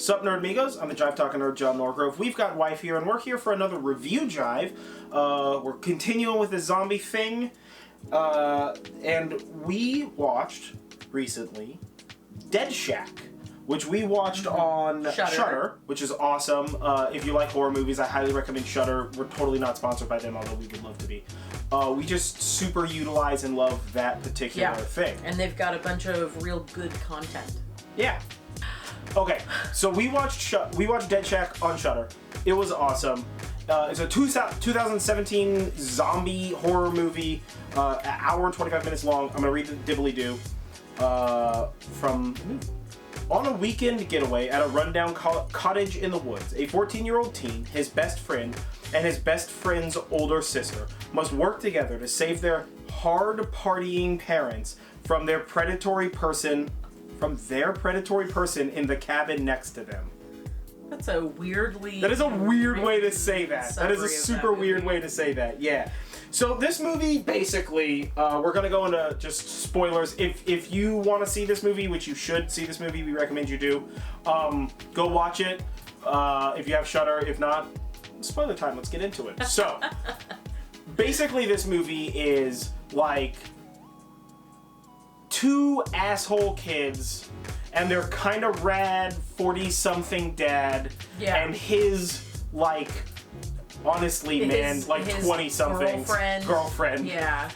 Sup Nerdmigos, I'm the Jive Talking Nerd, John Norgrove. We've got Wife here, and we're here for another review Jive. We're continuing with the zombie thing, and we watched, recently, Dead Shack, which we watched on Shudder, which is awesome. If you like horror movies, I highly recommend Shudder. We're totally not sponsored by them, although we would love to be. We just super utilize and love that particular thing. And they've got a bunch of real good content. Yeah. Okay, so we watched Dead Shack on Shudder. It was awesome. It's a 2017 zombie horror movie, an hour and 25 minutes long. I'm gonna read the dibbly-doo from the movie. On a weekend getaway at a rundown cottage in the woods, a 14-year-old teen, his best friend, and his best friend's older sister must work together to save their hard-partying parents from their predatory person in the cabin next to them. That's a weirdly... That is a weird way to say that. That is a super weird way to say that, yeah. So this movie, basically, we're going to go into just spoilers. If you want to see this movie, which you should see this movie, we recommend you do, go watch it if you have Shudder. If not, spoiler time, let's get into it. So, basically this movie is like two asshole kids and their kind of rad 40-something dad and his, like, honestly, man, like 20-something girlfriend. Yeah.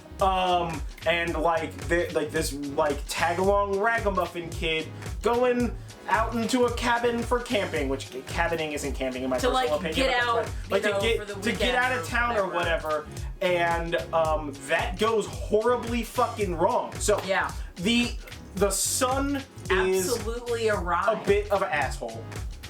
And like this like tag-along ragamuffin kid going out into a cabin for camping, which cabining isn't camping in my personal opinion. Get out, to get out of town or whatever. And that goes horribly fucking wrong. So the son is absolutely a bit of an asshole,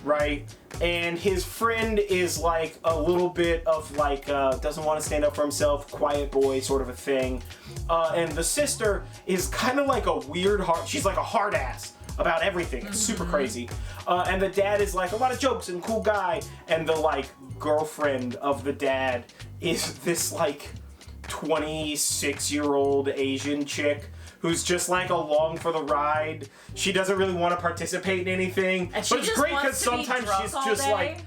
right? And his friend is like a little bit of like doesn't want to stand up for himself, quiet boy sort of a thing. And the sister is kind of like a weird she's like a hard ass about everything. It's super crazy. And the dad is like a lot of jokes and cool guy. And the like girlfriend of the dad is this like 26-year-old Asian chick who's just like along for the ride. She doesn't really want to participate in anything. And but it's great because sometimes she's just like,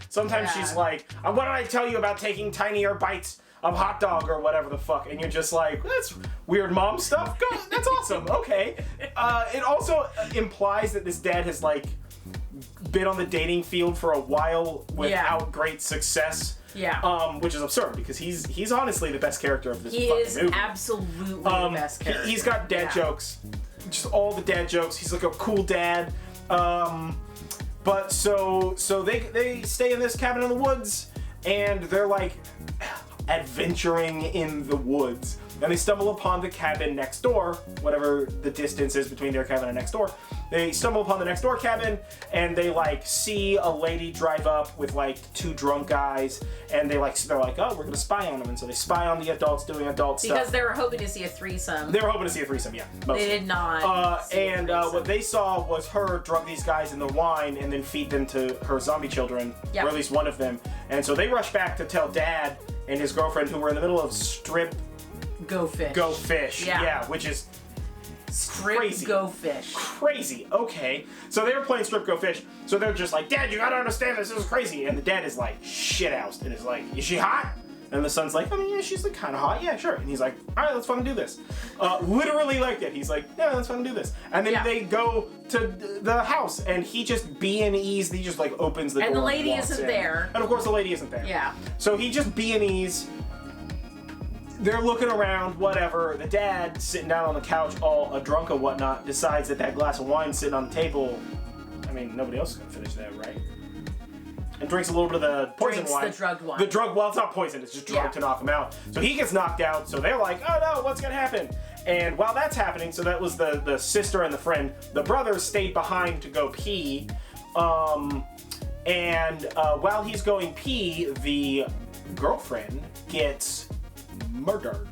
she's like, what did I tell you about taking tinier bites of hot dog or whatever the fuck? And you're just like, that's weird mom stuff. Go, that's awesome. Okay. It also implies that this dad has like been on the dating field for a while without great success. Yeah. Which is absurd because he's honestly the best character of this fucking movie. He is absolutely the best character. He's got dad jokes. Just all the dad jokes. He's like a cool dad. But so they stay in this cabin in the woods and they're like adventuring in the woods. And they stumble upon the cabin next door, whatever the distance is between their cabin and next door. They stumble upon the next door cabin, and they like see a lady drive up with like two drunk guys, and they're like, oh, we're gonna spy on them, and so they spy on the adults doing adult stuff. Because they were hoping to see a threesome. They were hoping to see a threesome, yeah. Mostly. They did not. And what they saw was her drug these guys in the wine and then feed them to her zombie children, or at least one of them. And so they rush back to tell Dad and his girlfriend, who were in the middle of strip. Go fish. Yeah, which is strip crazy. Go fish. Crazy. Okay. So they were playing strip go fish. So they're just like, Dad, you gotta understand this is crazy. And the dad is like, shithoused, and is like, is she hot? And the son's like, I mean, yeah, she's like kind of hot. Yeah, sure. And he's like, all right, let's fucking do this. Literally like it. He's like, yeah, let's fucking do this. And then they go to the house, and he just B&Es. He just like opens the door. And the lady isn't there. And of course, the lady isn't there. Yeah. So he just B&Es. They're looking around, whatever. The dad, sitting down on the couch, all a drunk and whatnot, decides that glass of wine sitting on the table, I mean, nobody else is going to finish that, right? And drinks a little bit of the poison wine. The drugged wine. Well, it's not poison, it's just drug to knock him out. So he gets knocked out, so they're like, oh no, what's going to happen? And while that's happening, so that was the sister and the friend, the brother stayed behind to go pee. And while he's going pee, the girlfriend gets murdered.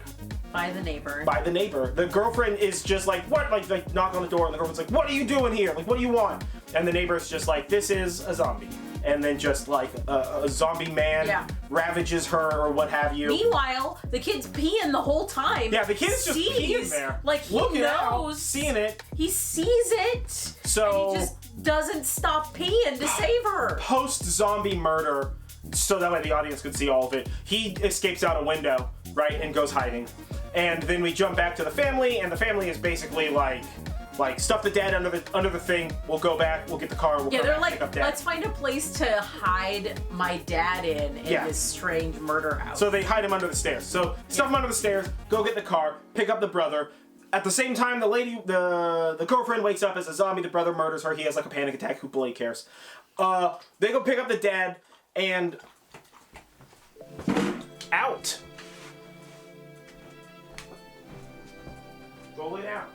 By the neighbor. The girlfriend is just like, what? Like knock on the door, and the girlfriend's like, what are you doing here? Like, what do you want? And the neighbor's just like, this is a zombie. And then just like a zombie man ravages her or what have you. Meanwhile, the kid's peeing the whole time. Yeah, the kid's just peeing there. Like, he knows. Seeing it. He sees it. So and he just doesn't stop peeing to save her. Post-zombie murder, so that way the audience could see all of it, he escapes out a window, right, and goes hiding. And then we jump back to the family, and the family is basically like stuff the dad under the thing. We'll go back. We'll get the car. We'll Yeah, come they're back, like, pick up dad. let's find a place to hide my dad in this strange murder house. So they hide him under the stairs. So stuff him under the stairs. Go get the car. Pick up the brother. At the same time, the lady, the girlfriend wakes up as a zombie. The brother murders her. He has like a panic attack. Who bloody cares? They go pick up the dad and out. Roll it out.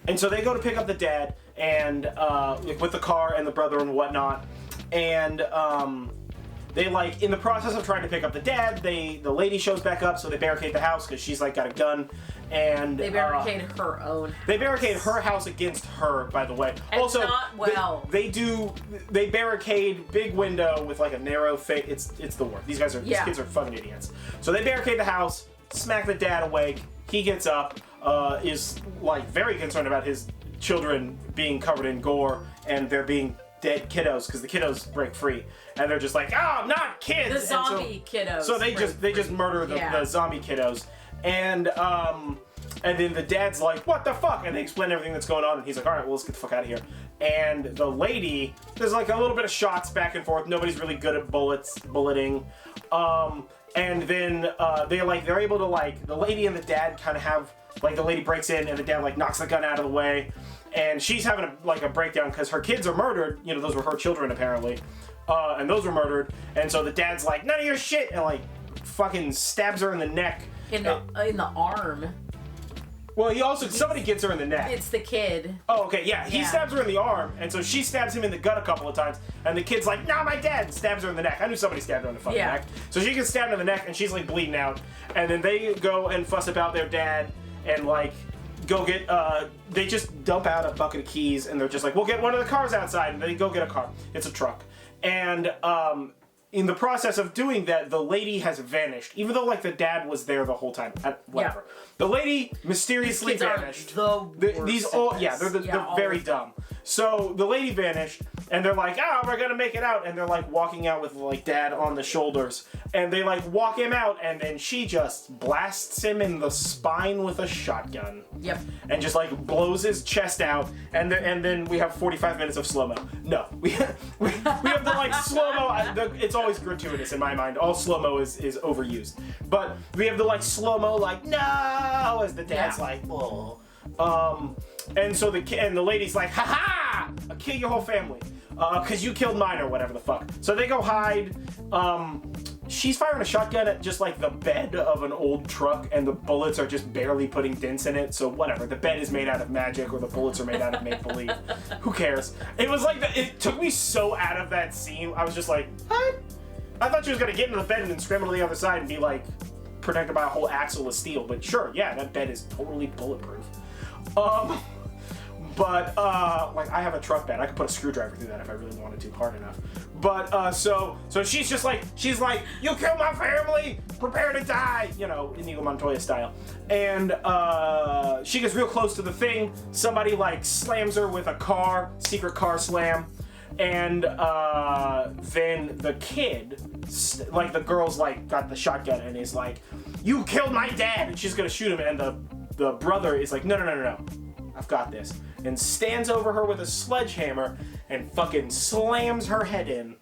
And so they go to pick up the dad and with the car and the brother and whatnot, and they in the process of trying to pick up the dad, the lady shows back up, so they barricade the house because she's got a gun, and they barricade her own house. They barricade her house against her, by the way. And also, not well. They barricade big window with a narrow face. It's the worst. These kids are fucking idiots. So they barricade the house, smack the dad awake. He gets up, is very concerned about his children being covered in gore and there being dead kiddos because the kiddos break free and they're just like, oh, not kids. The zombie kiddos. So they just murder the zombie kiddos, and then the dad's like, what the fuck? And they explain everything that's going on, and he's like, all right, well, let's get the fuck out of here. And the lady, there's a little bit of shots back and forth. Nobody's really good at bulleting. And then they're able to the lady and the dad kind of have the lady breaks in and the dad knocks the gun out of the way, and she's having a breakdown because her kids are murdered. Those were her children apparently, and those were murdered. And so the dad's like, none of your shit, and fucking stabs her in the neck. In the arm. Well, somebody gets her in the neck. It's the kid. Oh, okay, yeah. He stabs her in the arm, and so she stabs him in the gut a couple of times, and the kid's like, nah, my dad, and stabs her in the neck. I knew somebody stabbed her in the fucking neck. So she gets stabbed in the neck, and she's bleeding out, and then they go and fuss about their dad, and go get, they just dump out a bucket of keys, and they're just we'll get one of the cars outside, and they go get a car. It's a truck. And, in the process of doing that, the lady has vanished, even though the dad was there the whole time. Whatever. Yeah. The lady mysteriously vanished. They're very dumb. So the lady vanished, and they're like, oh, we're gonna make it out, and they're walking out with dad on the shoulders, and they walk him out, and then she just blasts him in the spine with a shotgun. Yep. And just blows his chest out, and then we have 45 minutes of slow-mo. No, we have the slow-mo. It's always gratuitous in my mind. All slow-mo is overused, but we have the slow-mo no, as the dad's whoa. And so the lady's like, ha ha! I'll kill your whole family. Cause you killed mine or whatever the fuck. So they go hide. She's firing a shotgun at just the bed of an old truck, and the bullets are just barely putting dents in it. So whatever. The bed is made out of magic, or the bullets are made out of make-believe. Who cares? It was it took me so out of that scene. I was just like, what? I thought she was gonna get into the bed and then scramble to the other side and be protected by a whole axle of steel. But sure, yeah, that bed is totally bulletproof. But I have a truck bed. I could put a screwdriver through that if I really wanted to, hard enough. But so she's just she's like, you killed my family, prepare to die, Inigo Montoya style. And she gets real close to the thing. Somebody slams her with a secret car slam. And then the kid, the girl's got the shotgun and is like, you killed my dad, and she's gonna shoot him. And the brother is like, no, I've got this. And stands over her with a sledgehammer and fucking slams her head in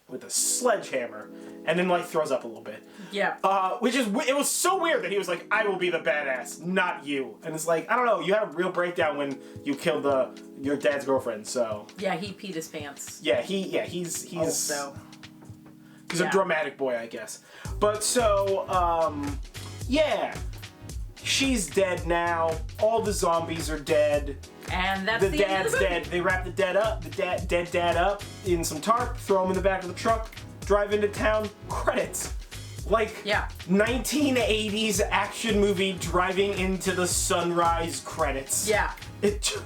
with a sledgehammer, and then throws up a little bit. Yeah. It was so weird that he was like, I will be the badass, not you. And it's I don't know, you had a real breakdown when you killed your dad's girlfriend, so. Yeah, he peed his pants. Yeah, he's a dramatic boy, I guess. But so, yeah. She's dead now. All the zombies are dead. And that's the dad's dead. They wrap the dead dad up in some tarp, throw him in the back of the truck, drive into town. Credits. 1980s action movie driving into the sunrise credits. Yeah. It's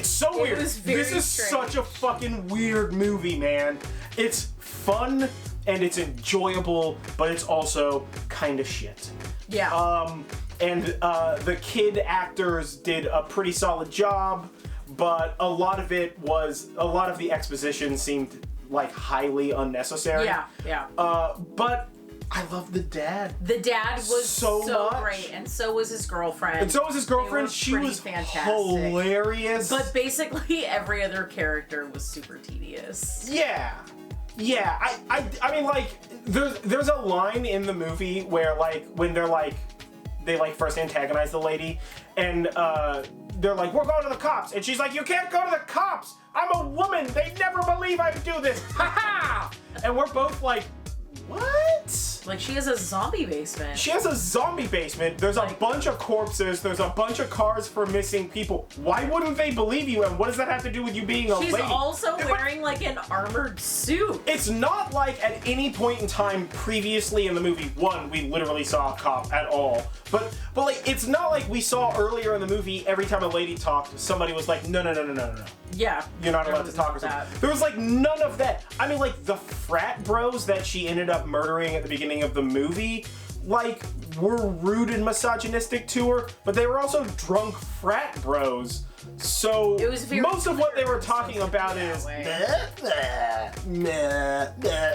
so weird. Was very this is strange. Such a fucking weird movie, man. It's fun. and it's enjoyable, but it's also kind of shit. Yeah. And the kid actors did a pretty solid job, but a lot of the exposition seemed like highly unnecessary. Yeah. But I love the dad. The dad was so much. great, and so was his girlfriend. She was fantastic. Hilarious. But basically every other character was super tedious. Yeah. I mean, like, there's a line in the movie where, like, when they first antagonize the lady, and they're like, we're going to the cops, and she's like, you can't go to the cops. I'm a woman. They never believe I do this. Ha ha! And we're both like, what? Like, she has a zombie basement. There's a bunch of corpses. There's a bunch of cars for missing people. Why wouldn't they believe you? And what does that have to do with you being a lady? She's also wearing, like, an armored suit. It's not like at any point in time previously in the movie, one, we literally saw a cop at all. But like, it's not like we saw earlier in the movie, every time a lady talked, somebody was like, no. Yeah. You're not allowed to talk or something. There was like none of that. I mean, like, the frat bros that she ended up murdering at the beginning of the movie, like, were rude and misogynistic to her, but they were also drunk frat bros. So it was very most of what they were talking about is,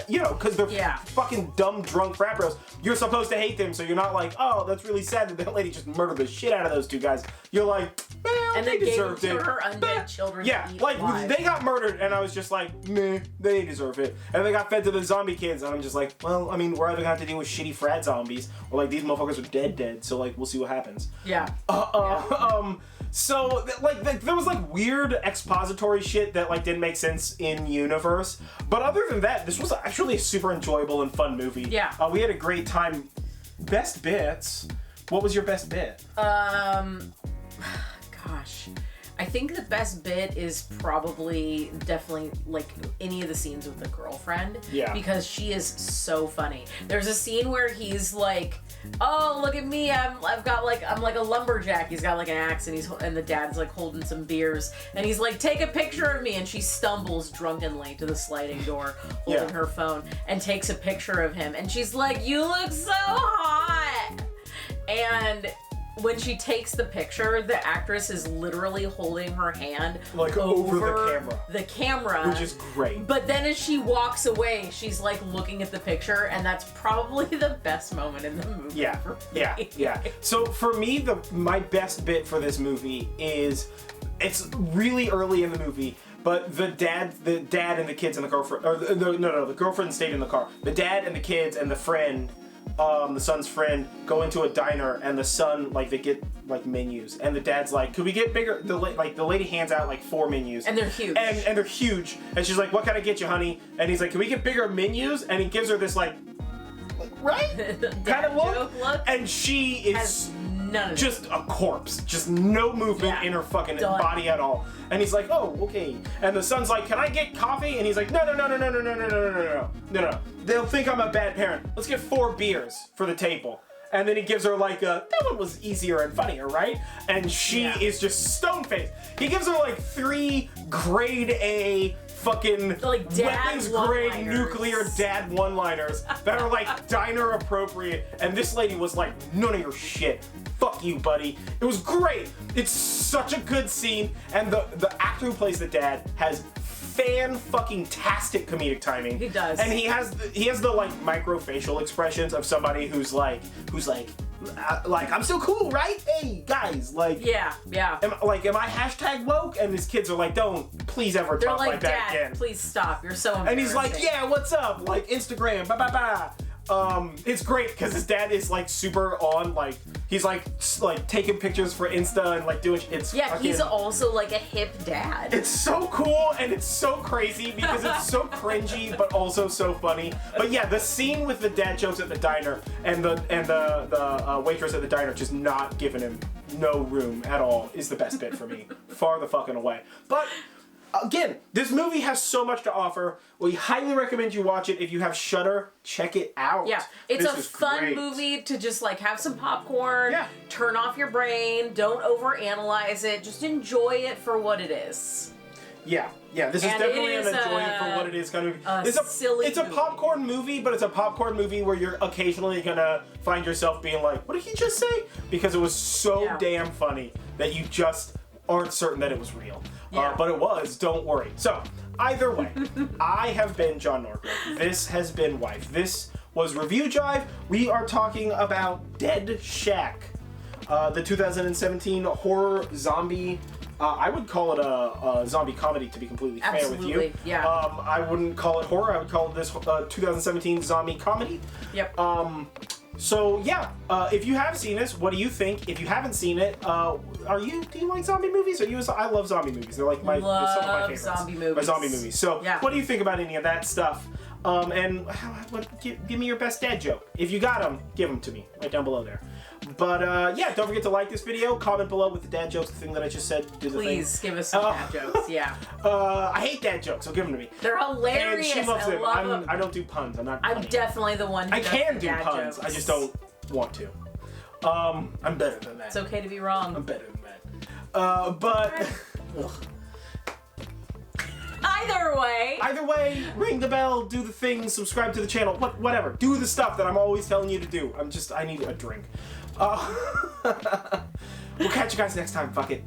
you know, because they're fucking dumb drunk frat bros. You're supposed to hate them, so you're not like, oh, that's really sad that lady just murdered the shit out of those two guys. You're like, well, and they deserved it. And her undead children. Yeah, like, they got murdered, and I was just like, meh, they deserve it. And they got fed to the zombie kids, and I'm just like, well, I mean, we're either gonna have to deal with shitty frat zombies, or like, these motherfuckers are dead, so like, we'll see what happens. Yeah. So, like, there was, like, weird expository shit that, like, didn't make sense in universe. But other than that, this was actually a super enjoyable and fun movie. Yeah. We had a great time. Best bits? What was your best bit? Gosh. I think the best bit is definitely, like, any of the scenes with the girlfriend. Yeah. Because she is so funny. There's a scene where he's like, oh, look at me, I'm like a lumberjack. He's got like an axe, and the dad's like holding some beers, and he's like, take a picture of me, and she stumbles drunkenly to the sliding door holding her phone and takes a picture of him, and she's like, you look so hot. And when she takes the picture, the actress is literally holding her hand like over the camera, which is great. But then as she walks away, she's like looking at the picture, and that's probably the best moment in the movie. Yeah. So for me, my best bit for this movie is, it's really early in the movie, but the dad and the kids and the girlfriend, or the girlfriend stayed in the car. The dad and the kids and the friend, the son's friend, go into a diner, and the son, like, they get like menus, and the dad's like, could we get bigger? The lady hands out like 4 menus, and they're huge, and they're huge, and she's like, what can I get you, honey? And he's like, can we get bigger menus? And he gives her this like right kind of look, and she is just a corpse, just no movement in her fucking body at all. And he's like, oh, okay. And the son's like, can I get coffee? And he's like, no. They'll think I'm a bad parent. Let's get 4 beers for the table. And then he gives her like that one was easier and funnier, right? And she is just stone-faced. He gives her like 3 grade A fucking like weapons grade nuclear dad one-liners that are like diner appropriate. And this lady was like, none of your shit. Fuck you, buddy. It was great. It's such a good scene, and the actor who plays the dad has fan-fucking-tastic comedic timing. He does. And he has the like micro-facial expressions of somebody who's like, I'm still cool, right? Hey, guys, like... Yeah. Am I hashtag woke? And his kids are like, don't please ever talk like that again. Dad, please stop. You're so embarrassing. And he's like, yeah, what's up? Like, Instagram, ba. It's great because his dad is like super on, like he's like taking pictures for Insta and like doing he's also like a hip dad. It's so cool and it's so crazy because it's so cringy but also so funny. But yeah, the scene with the dad jokes at the diner and the waitress at the diner just not giving him no room at all is the best bit for me, far the fucking away. But again, this movie has so much to offer. We highly recommend you watch it. If you have Shudder, check it out. Yeah, it's a fun movie to just like have some popcorn, turn off your brain, don't overanalyze it, just enjoy it for what it is. Yeah, this is And definitely it an is enjoyment for what it is going to be. silly It's a movie. popcorn movie, but it's a popcorn movie where you're occasionally gonna find yourself being like, "What did he just say?" Because it was so damn funny that you just aren't certain that it was real. Yeah. But it was. Don't worry. So either way, I have been John Norgren. This has been Wife. This was Review Jive. We are talking about Dead Shack, the 2017 horror zombie. I would call it a zombie comedy, to be completely fair with you. Absolutely, yeah. I wouldn't call it horror. I would call it this 2017 zombie comedy. Yep. So yeah, if you have seen this, what do you think? If you haven't seen it, do you like zombie movies? I love zombie movies. They're like some of my favorites. Zombie movies. My zombie movies. So Yeah. what do you think about any of that stuff? And give me your best dad joke. If you got them, give them to me right down below there. But yeah, don't forget to like this video. Comment below with the dad jokes, the thing that I just said. Do the Please give us some dad jokes. Yeah. I hate dad jokes, so give them to me. They're hilarious. And she loves I them. love them. I don't do puns. I'm not. I'm funny. definitely the one who I does can the do dad puns. jokes. I just don't want to. I'm better than that. It's okay to be wrong. I'm better than that. But Either way, ring the bell, do the thing, subscribe to the channel, whatever. Do the stuff that I'm always telling you to do. I need a drink. We'll catch you guys next time. Fuck it.